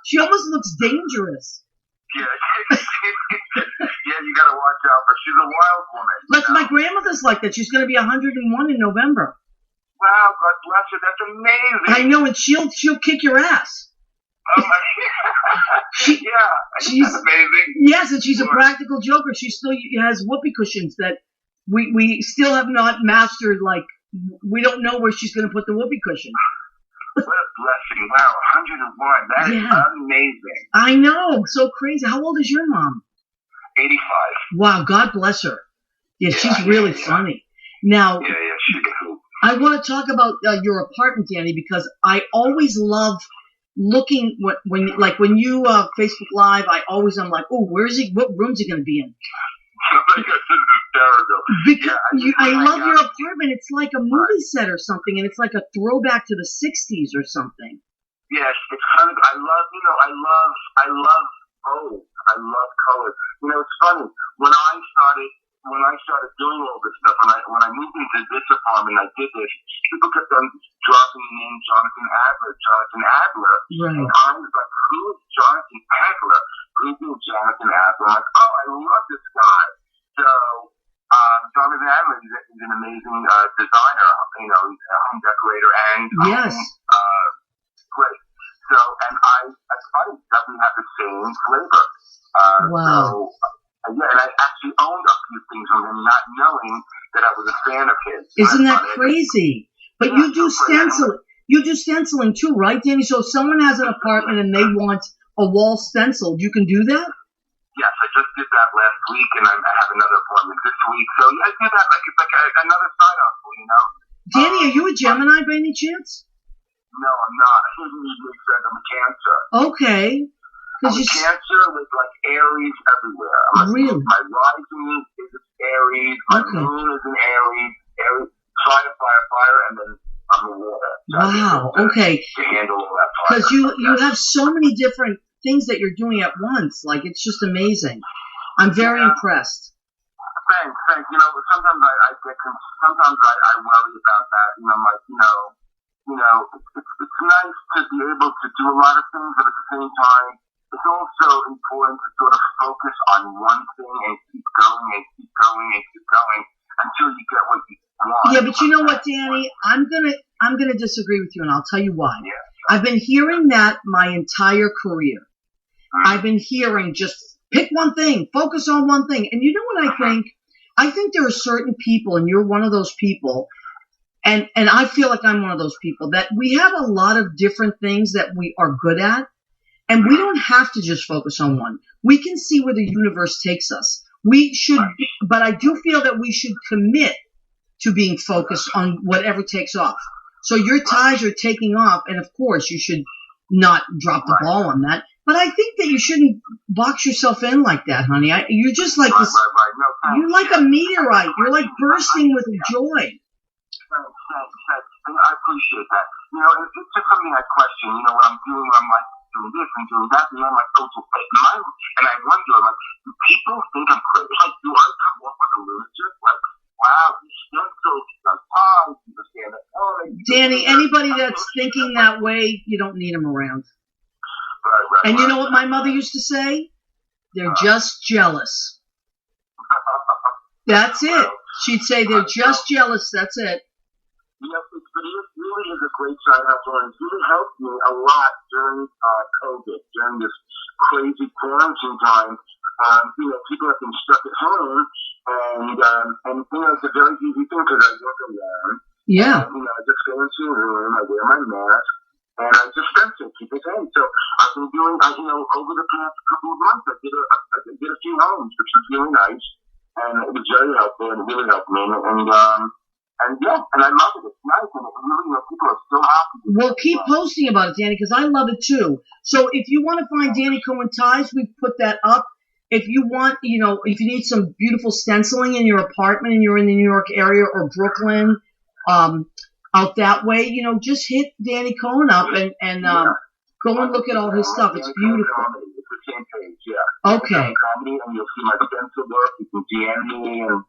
she almost looks dangerous. Yeah, you gotta watch out, but she's a wild woman. Like my grandmother's like that. She's gonna be 101 in November. Wow, God bless her. That's amazing. I know, and she'll kick your ass. Oh my she's amazing. Yes, and she's a practical joker. She still has whoopee cushions that we still have not mastered. Like, we don't know where she's going to put the whoopee cushion. What a blessing. Wow, 101. That is amazing. I know. So crazy. How old is your mom? 85. Wow, God bless her. Yeah, she's really funny. Now, she is. I want to talk about your apartment, Danny, because I always love looking when you Facebook Live. I'm like, oh, where is he? What room's he going to be in? This is hysterical. Because Yeah, I love your apartment. It's like a movie set or something, and it's like a throwback to the 60s or something. Yes, it's kind of. I love bold. I love color. It's funny when I started doing all this stuff. When I moved into this apartment, I did this. People kept on dropping the name Jonathan Adler. Right. And I was like, who is Jonathan Adler? Google Jonathan Adler. I'm like, oh, I love this guy. So Jonathan Adler is an amazing designer. He's a home decorator and yes. Great. So, and it's funny, definitely have the same flavor. Wow. And I actually owned a few things from him, not knowing that I was a fan of his. Isn't that crazy? But you do stenciling. You do stenciling too, right, Danny? So if someone has an apartment and they want a wall stenciled, you can do that? Yes, I just did that last week, and I have another appointment this week. So yeah, I do that it's like another side hustle, Danny, are you a Gemini by any chance? No, I'm not. I'm a Cancer. Okay. I'm a Cancer with like Aries everywhere. Really? My rising is Aries. My moon is an Aries. Fire, and then I'm the water. Wow. Okay. To handle all that fire. Because you have so many different things that you're doing at once. Like, it's just amazing. I'm very impressed. Thanks. Sometimes sometimes I worry about that. It's nice to be able to do a lot of things, but at the same time, it's also important to sort of focus on one thing and keep going until you get what you want. Yeah, but you know what, Danny? I'm gonna disagree with you, and I'll tell you why. Yeah. I've been hearing that my entire career. I've been hearing just pick one thing, focus on one thing. And you know what I think? I think there are certain people, and you're one of those people, and I feel like I'm one of those people, that we have a lot of different things that we are good at, and we don't have to just focus on one. We can see where the universe takes us. We should, but I do feel that we should commit to being focused on whatever takes off. So your ties are taking off, and of course you should not drop the ball on that. But I think that you shouldn't box yourself in like that, honey. You're just like this. No, you're like a meteorite. You're like bursting with joy. Thanks. I appreciate that. It's just something I question. What I'm doing, I'm like doing this and doing that, and I'm like, and I wonder, like, do people think I'm crazy? Like, do I come off like a lunatic? Like, wow, he's so understand that. Danny, anybody that's thinking that way, you don't need them around. And you know what my mother used to say? They're just jealous. That's it. She'd say they're just jealous. That's it. It really is a great side hustle, and it's really helped me a lot during COVID, during this crazy quarantine time. People have been stuck at home, and it's a very easy thing because I work alone. Yeah. I just go into a room, I wear my mask, and I just stencil, keep it in. So I've been doing, over the past couple of months, I did a few homes, which was really nice, and it was very helpful, and it really helped me, and I love it. It's nice, and really, people are so happy. Well, keep posting about it, Danny, because I love it too. So if you want to find Danny Cohen Ties, we've put that up. If you want, if you need some beautiful stenciling in your apartment and you're in the New York area or Brooklyn, out that way, just hit Danny Cohen up and go and look at all his stuff. It's beautiful. It's the same page, yeah. Okay. Comedy, and you'll see my stencil work. You can DM me, and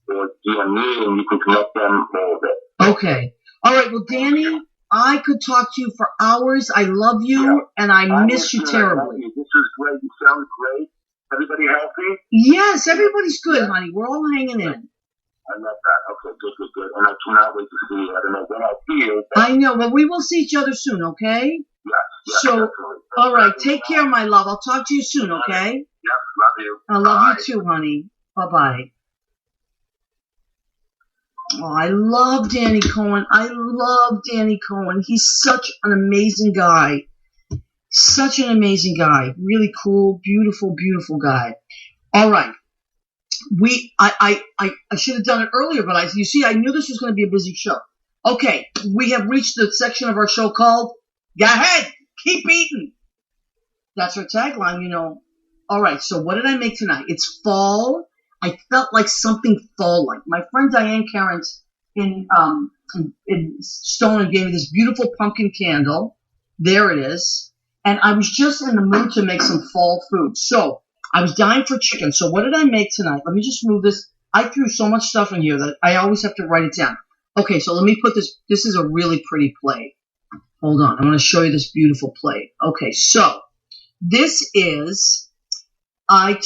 or DM me, and you can connect them all of it. Okay. All right. Well, Danny, I could talk to you for hours. I love you, and I miss you terribly. This is great. You sound great. Everybody healthy? Yes, everybody's good, honey. We're all hanging in. I love that. Okay, good. And I cannot wait to see you. I don't know when I'll see you. I know. Well, we will see each other soon, okay? Yes, so, definitely. All right. Take care, my love. I'll talk to you soon, okay? Yes, love you. I love you too, honey. Bye-bye. Oh, I love Danny Cohen. He's such an amazing guy. Such an amazing guy. Really cool, beautiful, beautiful guy. All right. I should have done it earlier, but I knew this was going to be a busy show. Okay. We have reached the section of our show called Go Ahead, Keep Eating. That's our tagline, All right. So what did I make tonight? It's fall. I felt like something falling. My friend Diane Cairns in Stone gave me this beautiful pumpkin candle. There it is. And I was just in the mood to make some fall food. So I was dying for chicken. So what did I make tonight? Let me just move this. I threw so much stuff in here that I always have to write it down. Okay, so let me put this. This is a really pretty plate. Hold on. I want to show you this beautiful plate. Okay, so this is, I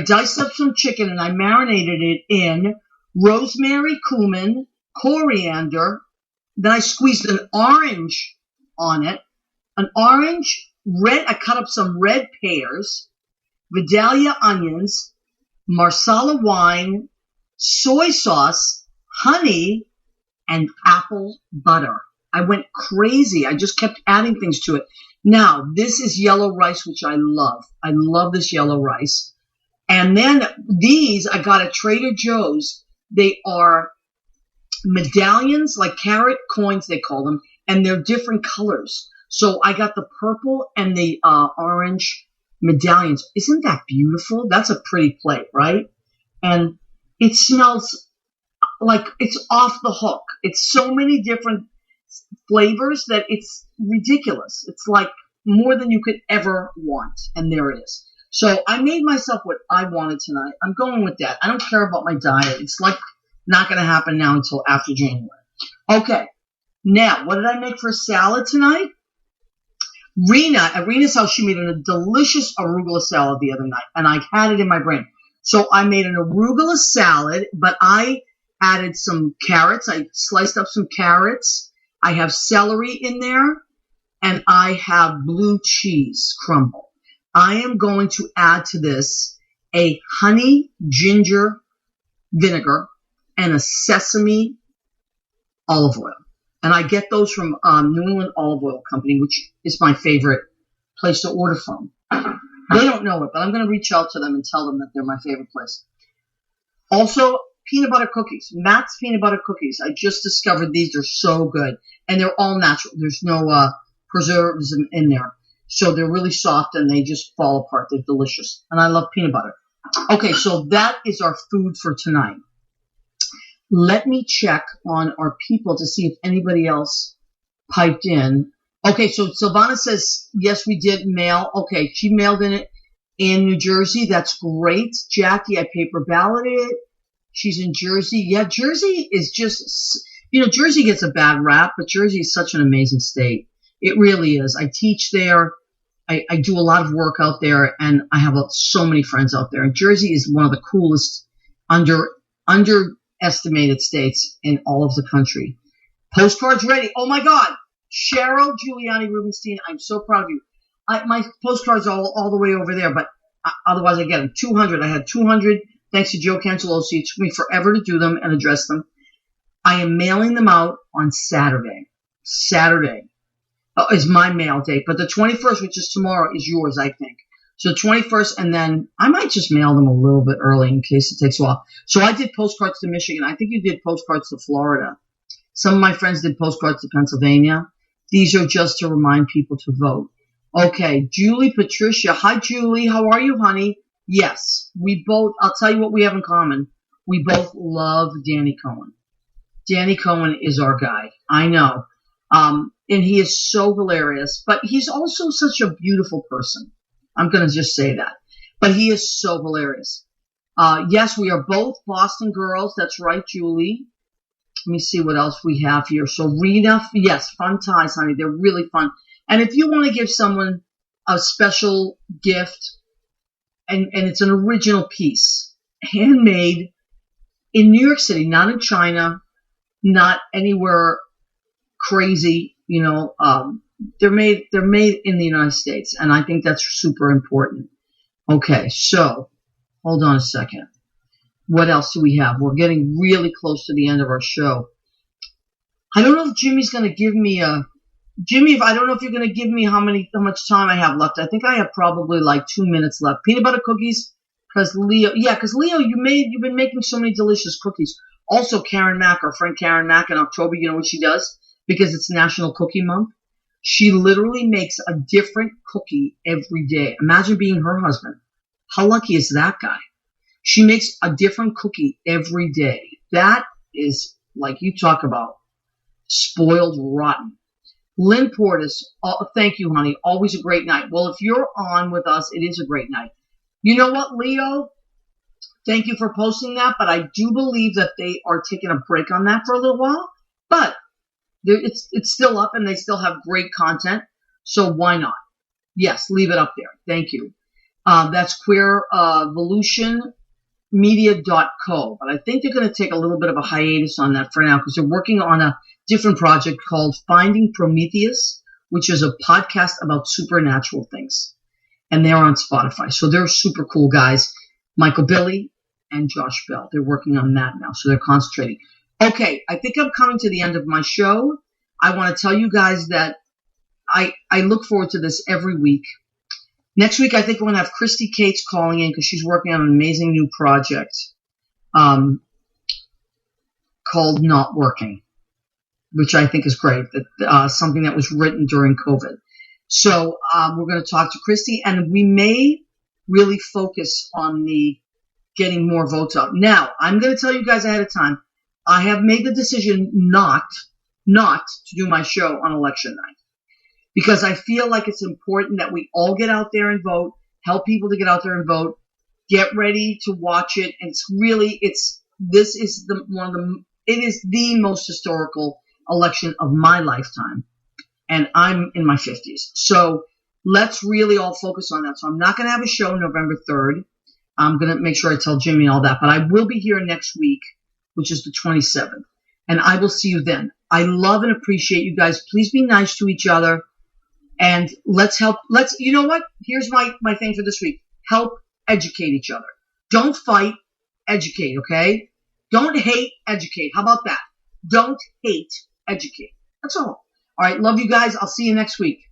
diced up some chicken and I marinated it in rosemary, cumin, coriander. Then I squeezed an orange on it. An orange, red, I cut up some red pears, Vidalia onions, Marsala wine, soy sauce, honey, and apple butter. I went crazy. I just kept adding things to it. Now, this is yellow rice, which I love. I love this yellow rice. And then these I got at Trader Joe's. They are medallions, like carrot coins, they call them, and they're different colors. So I got the purple and the orange medallions. Isn't that beautiful? That's a pretty plate, right? And it smells like it's off the hook. It's so many different flavors that it's ridiculous. It's like more than you could ever want. And there it is. So I made myself what I wanted tonight. I'm going with that. I don't care about my diet. It's like not going to happen now until after January. Okay. Now, what did I make for salad tonight? At Rena's house, she made a delicious arugula salad the other night, and I had it in my brain. So I made an arugula salad, but I added some carrots. I sliced up some carrots. I have celery in there, and I have blue cheese crumble. I am going to add to this a honey ginger vinegar and a sesame olive oil. And I get those from New England Olive Oil Company, which is my favorite place to order from. They don't know it, but I'm going to reach out to them and tell them that they're my favorite place. Also, peanut butter cookies. Matt's peanut butter cookies. I just discovered these are so good. And they're all natural. There's no preservatives in there. So they're really soft and they just fall apart. They're delicious. And I love peanut butter. Okay, so that is our food for tonight. Let me check on our people to see if anybody else piped in. Okay, so Silvana says, yes, we did mail. Okay, she mailed it in New Jersey. That's great. Jackie, I paper balloted it. She's in Jersey. Yeah, Jersey is just, Jersey gets a bad rap, but Jersey is such an amazing state. It really is. I teach there. I do a lot of work out there, and I have so many friends out there. And Jersey is one of the coolest underestimated states in all of the country. Postcards ready. Oh my God. Cheryl Giuliani Rubenstein, I'm so proud of you. My postcards are all the way over there, but otherwise I get them. 200. I had 200 thanks to Joe Cancelosi. It took me forever to do them and address them. I am mailing them out on Saturday. Saturday is my mail date, but the 21st, which is tomorrow, is yours, I think. So the 21st, and then I might just mail them a little bit early in case it takes a while. So I did postcards to Michigan. I think you did postcards to Florida. Some of my friends did postcards to Pennsylvania. These are just to remind people to vote. Okay, Julie Patricia. Hi, Julie. How are you, honey? Yes, we both, I'll tell you what we have in common. We both love Danny Cohen. Danny Cohen is our guy. I know. And he is so hilarious, but he's also such a beautiful person. I'm going to just say that. But he is so hilarious. Yes, we are both Boston girls. That's right, Julie. Let me see what else we have here. So Rena, yes, fun ties, honey. They're really fun. And if you want to give someone a special gift, and it's an original piece, handmade in New York City, not in China, not anywhere crazy, they're made in the United States, and I think that's super important. Okay, so hold on a second. What else do we have? We're getting really close to the end of our show. I don't know if Jimmy's going to give me Jimmy, I don't know if you're going to give me how much time I have left. I think I have probably like 2 minutes left. Peanut butter cookies, because Leo, you've been making so many delicious cookies. Also, Karen Mack, our friend Karen Mack, in October, you know what she does? Because it's National Cookie Month. She literally makes a different cookie every day. Imagine being her husband. How lucky is that guy? She makes a different cookie every day. That is, like you talk about, spoiled rotten. Lynn Portis, thank you, honey. Always a great night. Well, if you're on with us, it is a great night. You know what, Leo? Thank you for posting that, but I do believe that they are taking a break on that for a little while. But it's still up, and they still have great content, so why not? Yes, leave it up there. Thank you. That's queervolutionmedia.co, but I think they're going to take a little bit of a hiatus on that for now because they're working on a different project called Finding Prometheus, which is a podcast about supernatural things, and they're on Spotify. So they're super cool guys. Michael Billy and Josh Bell. They're working on that now, so they're concentrating. Okay, I think I'm coming to the end of my show. I want to tell you guys that I look forward to this every week. Next week, I think we're going to have Christy Cates calling in because she's working on an amazing new project called Not Working, which I think is great. That something that was written during COVID. So we're going to talk to Christy, and we may really focus on the getting more votes out. Now, I'm going to tell you guys ahead of time, I have made the decision not to do my show on election night because I feel like it's important that we all get out there and vote, help people to get out there and vote, get ready to watch it. And it is the most historical election of my lifetime. And I'm in my 50s. So let's really all focus on that. So I'm not going to have a show November 3rd. I'm going to make sure I tell Jimmy all that. But I will be here next week, which is the 27th. And I will see you then. I love and appreciate you guys. Please be nice to each other. And you know what? Here's my thing for this week. Help educate each other. Don't fight, educate, okay? Don't hate, educate. How about that? Don't hate, educate. That's all. All right, love you guys. I'll see you next week.